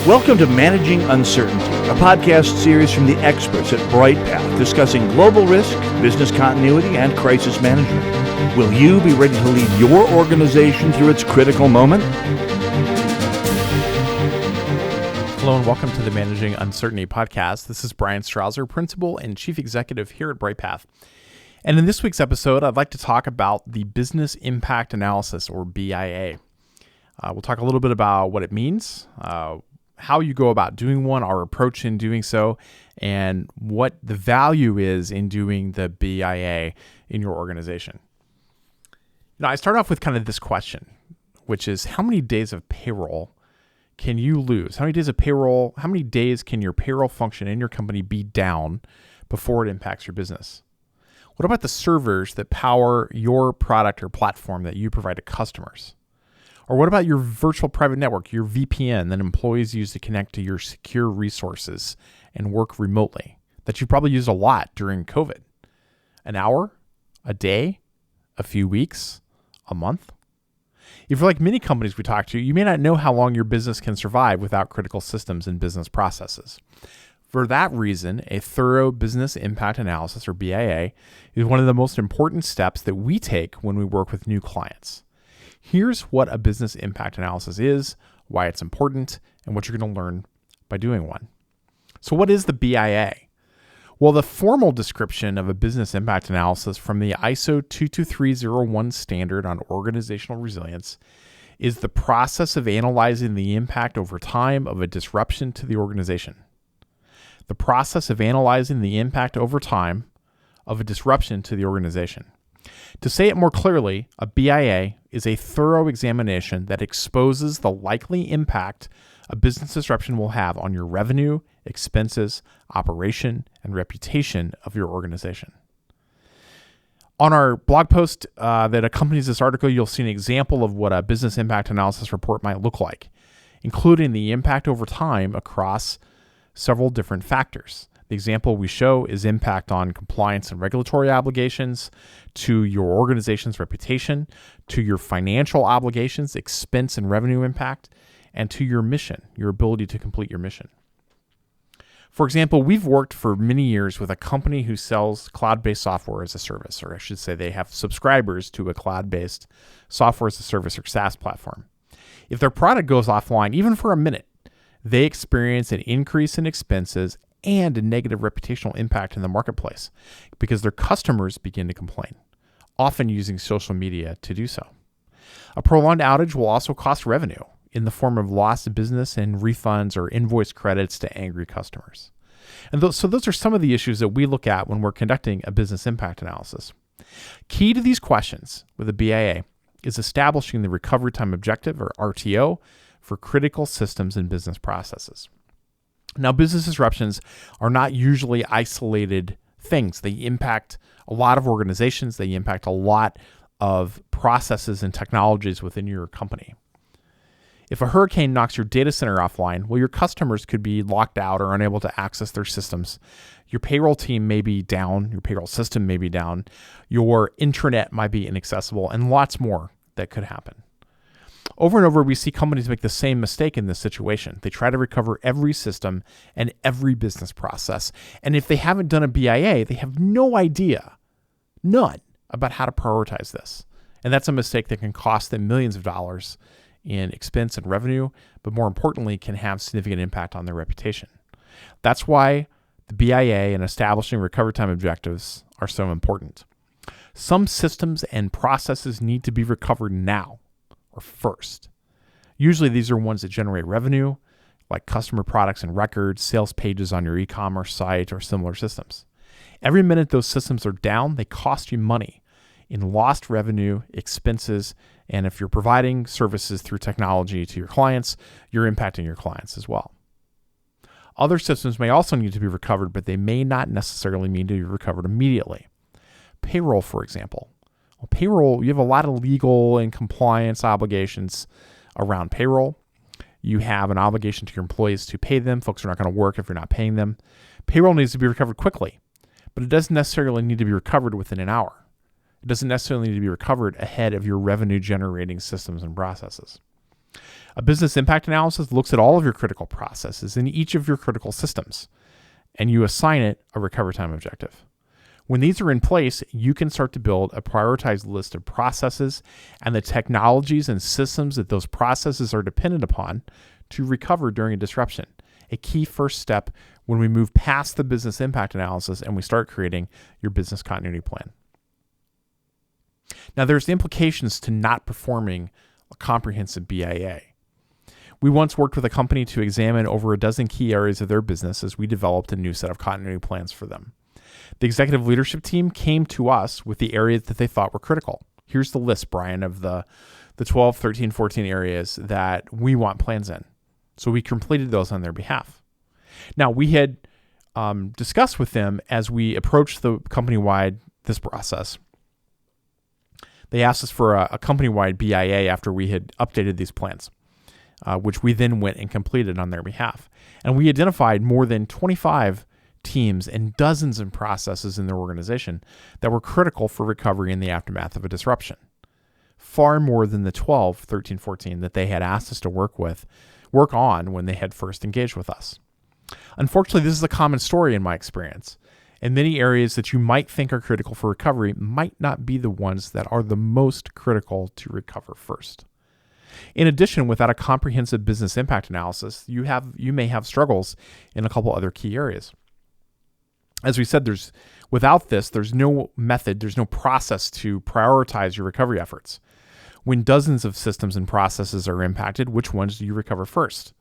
Welcome to Managing Uncertainty, a podcast series from the experts at Bryghtpath discussing global risk, business continuity, and crisis management. Will you be ready to lead your organization through its critical moment? Hello and welcome to the Managing Uncertainty podcast. This is Bryan Strawser, Principal and Chief Executive here at Bryghtpath. And in this week's episode, I'd like to talk about the Business Impact Analysis, or BIA. We'll talk a little bit about what it means, how you go about doing one, our approach in doing so, and what the value is in doing the BIA in your organization. Now, I start off with kind of this question, which is how many days of payroll can you lose? How many days can your payroll function in your company be down before it impacts your business? What about the servers that power your product or platform that you provide to customers? Or what about your virtual private network, your VPN that employees use to connect to your secure resources and work remotely that you probably used a lot during COVID? An hour? A day? A few weeks? A month? If you're like many companies we talk to, you may not know how long your business can survive without critical systems and business processes. For that reason, a thorough business impact analysis, or BIA, is one of the most important steps that we take when we work with new clients. Here's what a business impact analysis is, why it's important, and what you're going to learn by doing one. So what is the BIA? Well, the formal description of a business impact analysis from the ISO 22301 standard on organizational resilience is the process of analyzing the impact over time of a disruption to the organization. The process of analyzing the impact over time of a disruption to the organization. To say it more clearly, a BIA is a thorough examination that exposes the likely impact a business disruption will have on your revenue, expenses, operation, and reputation of your organization. On our blog post that accompanies this article, you'll see an example of what a business impact analysis report might look like, including the impact over time across several different factors. The example we show is impact on compliance and regulatory obligations, to your organization's reputation, to your financial obligations, expense and revenue impact, and to your mission, your ability to complete your mission. For example, we've worked for many years with a company who sells cloud-based software as a service, or I should say they have subscribers to a cloud-based software as a service or SaaS platform. If their product goes offline, even for a minute, they experience an increase in expenses and a negative reputational impact in the marketplace because their customers begin to complain, often using social media to do so. A prolonged outage will also cost revenue in the form of lost business and refunds or invoice credits to angry customers. And those are some of the issues that we look at when we're conducting a business impact analysis. Key to these questions with a BIA is establishing the recovery time objective, or RTO, for critical systems and business processes. Now, business disruptions are not usually isolated things. They impact a lot of organizations. They impact a lot of processes and technologies within your company. If a hurricane knocks your data center offline, well, your customers could be locked out or unable to access their systems. Your payroll team may be down. Your payroll system may be down. Your intranet might be inaccessible, and lots more that could happen. Over and over, we see companies make the same mistake in this situation. They try to recover every system and every business process. And if they haven't done a BIA, they have no idea, none, about how to prioritize this. And that's a mistake that can cost them millions of dollars in expense and revenue, but more importantly, can have significant impact on their reputation. That's why the BIA and establishing recovery time objectives are so important. Some systems and processes need to be recovered now, or first. Usually these are ones that generate revenue, like customer products and records, sales pages on your e-commerce site, or similar systems. Every minute those systems are down, they cost you money in lost revenue, expenses, and if you're providing services through technology to your clients, you're impacting your clients as well. Other systems may also need to be recovered, but they may not necessarily need to be recovered immediately. Payroll, for example. Well, payroll, you have a lot of legal and compliance obligations around payroll. You have an obligation to your employees to pay them. Folks are not going to work if you're not paying them. Payroll needs to be recovered quickly, but it doesn't necessarily need to be recovered within an hour. It doesn't necessarily need to be recovered ahead of your revenue generating systems and processes. A business impact analysis looks at all of your critical processes in each of your critical systems, and you assign it a recovery time objective. When these are in place, you can start to build a prioritized list of processes and the technologies and systems that those processes are dependent upon to recover during a disruption. A key first step when we move past the business impact analysis and we start creating your business continuity plan. Now, there's the implications to not performing a comprehensive BIA. We once worked with a company to examine over a dozen key areas of their business as we developed a new set of continuity plans for them. The executive leadership team came to us with the areas that they thought were critical. Here's the list, Bryan, of the 12, 13, 14 areas that we want plans in. So we completed those on their behalf. Now, we had discussed with them as we approached the company-wide this process. They asked us for a company-wide BIA after we had updated these plans, which we then went and completed on their behalf. And we identified more than 25 teams and dozens of processes in their organization that were critical for recovery in the aftermath of a disruption. Far more than the 12, 13, 14 that they had asked us to work on when they had first engaged with us. Unfortunately, this is a common story in my experience. And many areas that you might think are critical for recovery might not be the ones that are the most critical to recover first. In addition, without a comprehensive business impact analysis, you may have struggles in a couple other key areas. As we said, without this, there's no method, there's no process to prioritize your recovery efforts. When dozens of systems and processes are impacted, which ones do you recover first?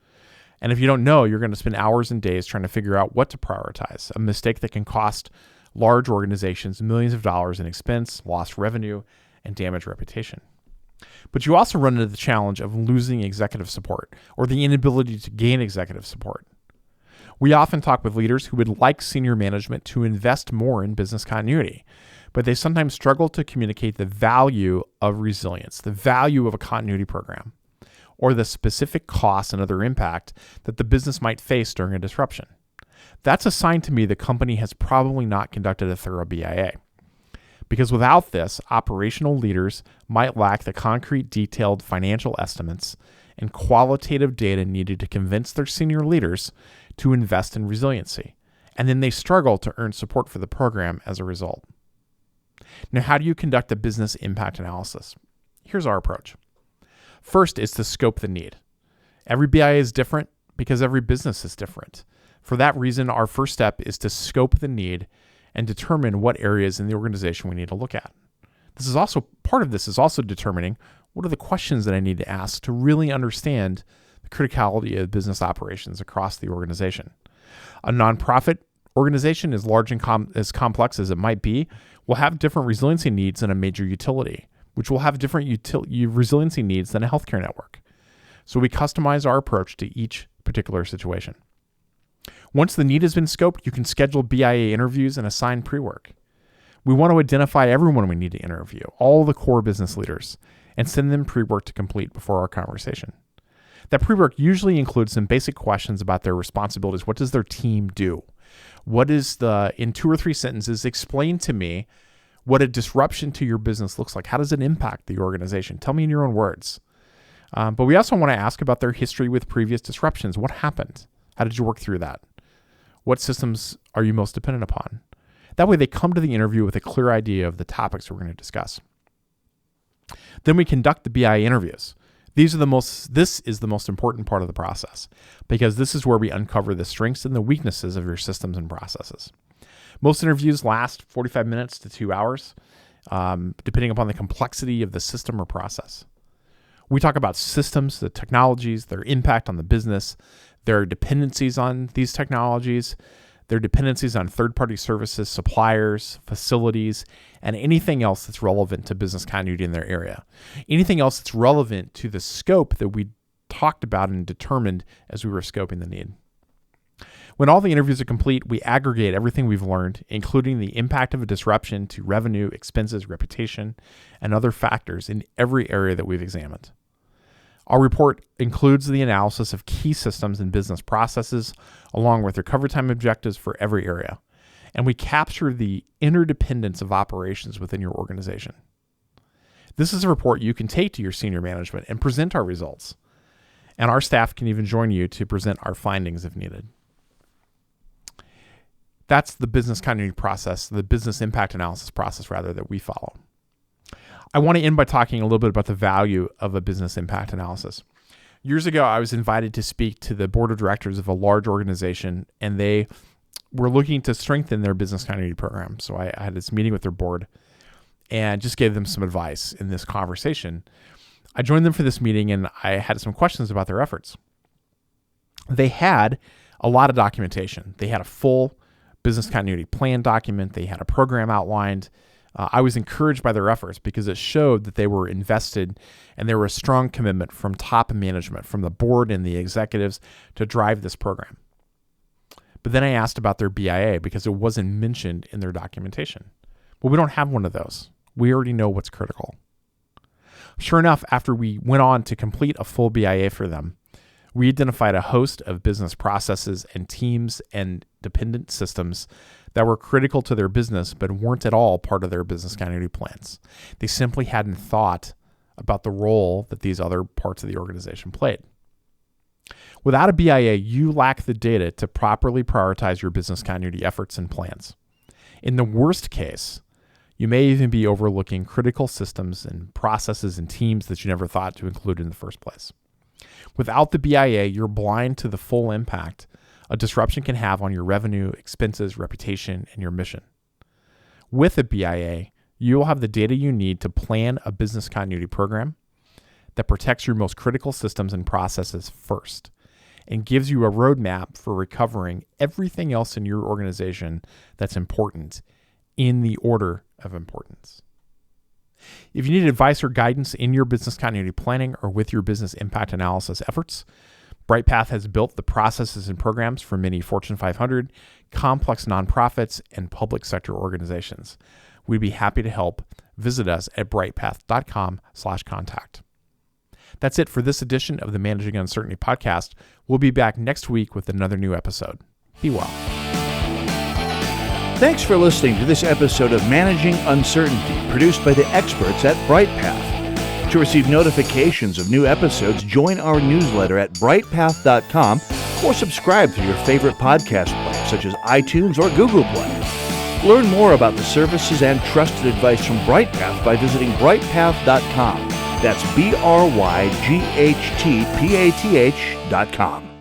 And if you don't know, you're going to spend hours and days trying to figure out what to prioritize, a mistake that can cost large organizations millions of dollars in expense, lost revenue, and damaged reputation. But you also run into the challenge of losing executive support or the inability to gain executive support. We often talk with leaders who would like senior management to invest more in business continuity, but they sometimes struggle to communicate the value of resilience, the value of a continuity program, or the specific costs and other impact that the business might face during a disruption. That's a sign to me the company has probably not conducted a thorough BIA. Because without this, operational leaders might lack the concrete, detailed financial estimates and qualitative data needed to convince their senior leaders to invest in resiliency. And then they struggle to earn support for the program as a result. Now, how do you conduct a business impact analysis? Here's our approach. First is to scope the need. Every BIA is different because every business is different. For that reason, our first step is to scope the need and determine what areas in the organization we need to look at. Part of this is also determining what are the questions that I need to ask to really understand the criticality of business operations across the organization. A nonprofit organization, as large and as complex as it might be, will have different resiliency needs than a major utility, which will have different resiliency needs than a healthcare network. So we customize our approach to each particular situation. Once the need has been scoped, you can schedule BIA interviews and assign pre-work. We want to identify everyone we need to interview, all the core business leaders, and send them pre-work to complete before our conversation. That pre-work usually includes some basic questions about their responsibilities. What does their team do? In 2 or 3 sentences, explain to me what a disruption to your business looks like. How does it impact the organization? Tell me in your own words. But we also want to ask about their history with previous disruptions. What happened? How did you work through that? What systems are you most dependent upon? That way they come to the interview with a clear idea of the topics we're going to discuss. Then we conduct the BIA interviews. This is the most important part of the process because this is where we uncover the strengths and the weaknesses of your systems and processes. Most interviews last 45 minutes to 2 hours, depending upon the complexity of the system or process. We talk about systems, the technologies, their impact on the business, their dependencies on these technologies, their dependencies on third-party services, suppliers, facilities, and anything else that's relevant to business continuity in their area. Anything else that's relevant to the scope that we talked about and determined as we were scoping the need. When all the interviews are complete, we aggregate everything we've learned, including the impact of a disruption to revenue, expenses, reputation, and other factors in every area that we've examined. Our report includes the analysis of key systems and business processes, along with recovery time objectives for every area. And we capture the interdependence of operations within your organization. This is a report you can take to your senior management and present our results. And our staff can even join you to present our findings if needed. That's the business continuity process, the business impact analysis process, rather, that we follow. I want to end by talking a little bit about the value of a business impact analysis. Years ago, I was invited to speak to the board of directors of a large organization, and they were looking to strengthen their business continuity program. So I had this meeting with their board and just gave them some advice in this conversation. I joined them for this meeting, and I had some questions about their efforts. They had a lot of documentation. They had a full business continuity plan document. They had a program outlined. I was encouraged by their efforts because it showed that they were invested and there was a strong commitment from top management, from the board and the executives, to drive this program. But then I asked about their BIA because it wasn't mentioned in their documentation. Well, we don't have one of those. We already know what's critical. Sure enough, after we went on to complete a full BIA for them, we identified a host of business processes and teams and dependent systems that were critical to their business but weren't at all part of their business continuity plans. They simply hadn't thought about the role that these other parts of the organization played. Without a BIA, you lack the data to properly prioritize your business continuity efforts and plans. In the worst case, you may even be overlooking critical systems and processes and teams that you never thought to include in the first place. Without the BIA, you're blind to the full impact a disruption can have on your revenue, expenses, reputation, and your mission. With a BIA, you will have the data you need to plan a business continuity program that protects your most critical systems and processes first and gives you a roadmap for recovering everything else in your organization that's important in the order of importance. If you need advice or guidance in your business continuity planning or with your business impact analysis efforts, Bryghtpath has built the processes and programs for many Fortune 500, complex nonprofits, and public sector organizations. We'd be happy to help. Visit us at bryghtpath.com/contact. That's it for this edition of the Managing Uncertainty podcast. We'll be back next week with another new episode. Be well. Thanks for listening to this episode of Managing Uncertainty, produced by the experts at Bryghtpath. To receive notifications of new episodes, join our newsletter at bryghtpath.com or subscribe through your favorite podcast player, such as iTunes or Google Play. Learn more about the services and trusted advice from Bryghtpath by visiting bryghtpath.com. That's BRYGHTPATH.com.